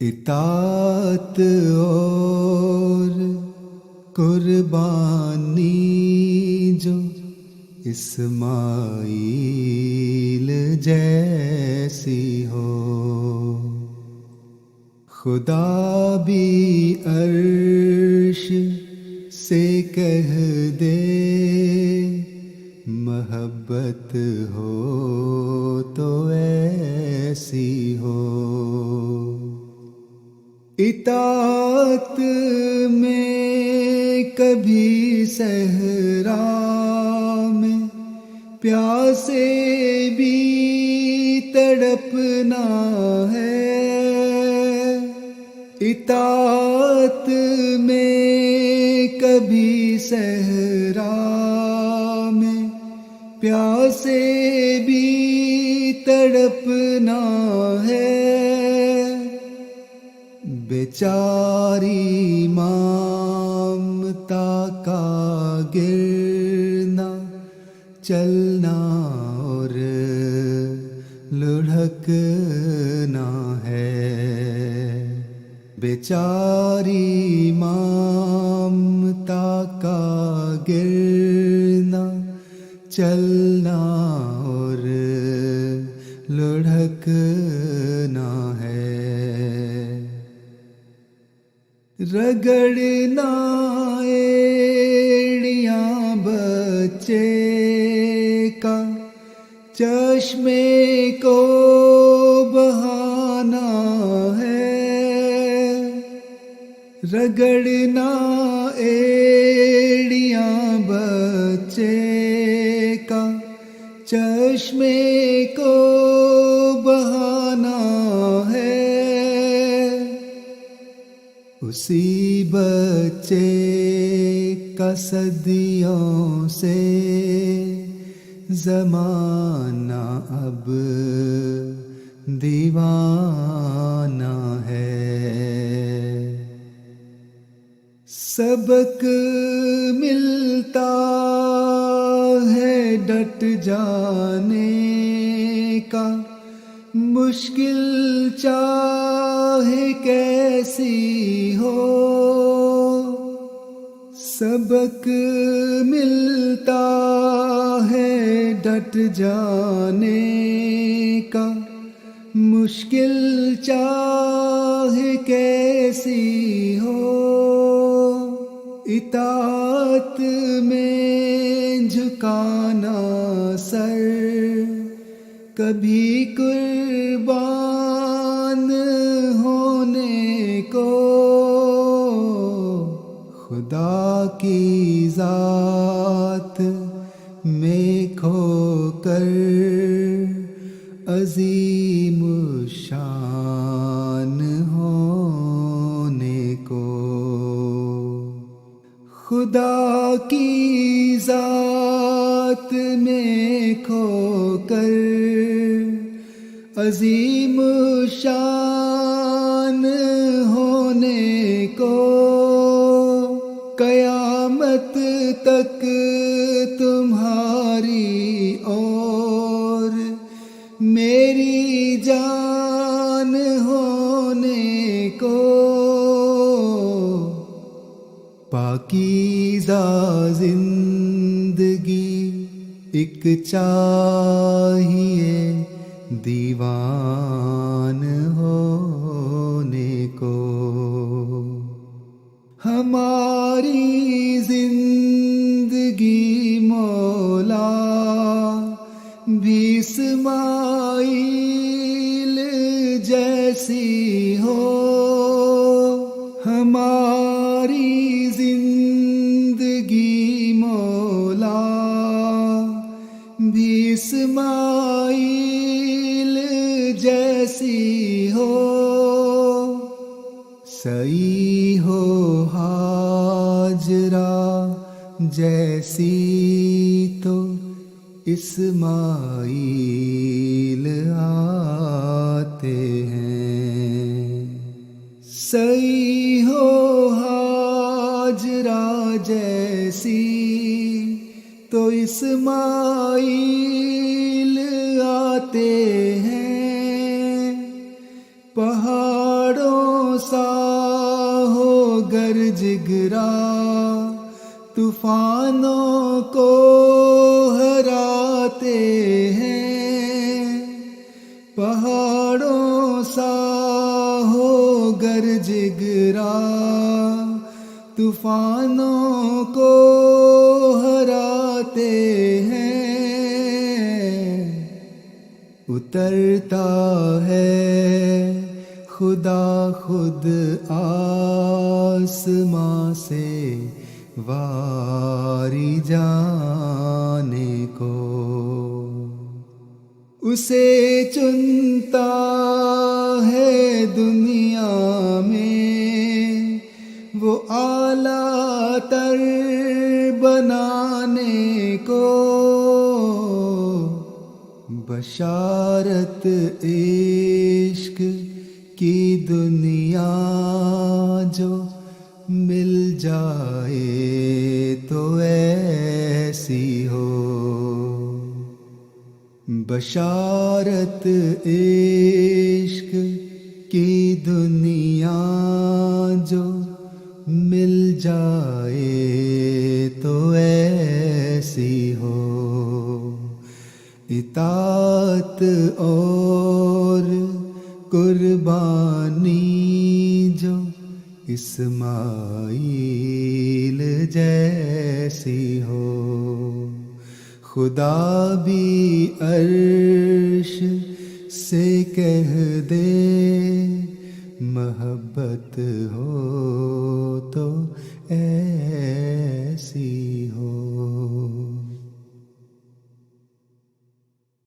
اطاعت اور قربانی جو اسماعیل جیسی ہو، خدا بھی عرش سے کہہ دے محبت ہو تو ایسی ہو۔ اطاعت میں کبھی صحرا میں پیاسے بھی تڑپنا ہے، اطاعت میں کبھی صحرا میں پیاسے بھی تڑپنا ہے۔ بیچاری مامتا کا گرنا چلنا اور لڑھکنا ہے، بیچاری مامتا کا گرنا چلنا اور لڑھکنا ہے۔ رگڑنا ایڑیاں بچے کا چشمے کو بہانا ہے، رگڑنا ایڑیاں بچے کا چشمے کو بہانا ہے۔ اسی بچے کا صدیوں سے زمانہ اب دیوانہ ہے، سبق ملتا ہے ڈٹ جانے کا، مشکل چاہے کیسی ہو، سبق ملتا ہے ڈٹ جانے کا، مشکل چاہے کیسی ہو۔ اطاعت میں جھکانا سر کبھی قربان ہونے کو، خدا کی ذات میں کھو کر عظیم شان ہونے کو، خدا کی ذات میں کھو کر عظیم شان ہونے کو، قیامت تک تمہاری اور میری جان ہونے کو، پاکیزہ زندگی ایک چاہیے دیوان ہونے کو، ہماری زندگی مولا بھی اسماعیل جیسی ہو، ہماری زندگی مولا بھی اسماعیل جیسی ہو، سعی ہو ہاجرہ جیسی تو اسماعیل آتے ہیں، سعی ہو ہاجرہ جیسی تو اسماعیل آتے ہیں، پہاڑوں سا ہو گر جگرا طوفانوں کو ہراتے ہیں، پہاڑوں سا ہو گر جگرا طوفانوں کو ہراتے ہیں، اترتا ہے خدا خود آسماں سے واری جانے کو، اسے چنتا ہے دنیا میں وہ اعلیٰ تر بنانے کو، بشارت عشق کی دنیا جو مل جائے تو ایسی ہو، بشارت عشق کی دنیا جو مل جائے تو ایسی ہو، اطاعت اور قربانی جو اسماعیل جیسی ہو، خدا بھی عرش سے کہہ دے محبت ہو تو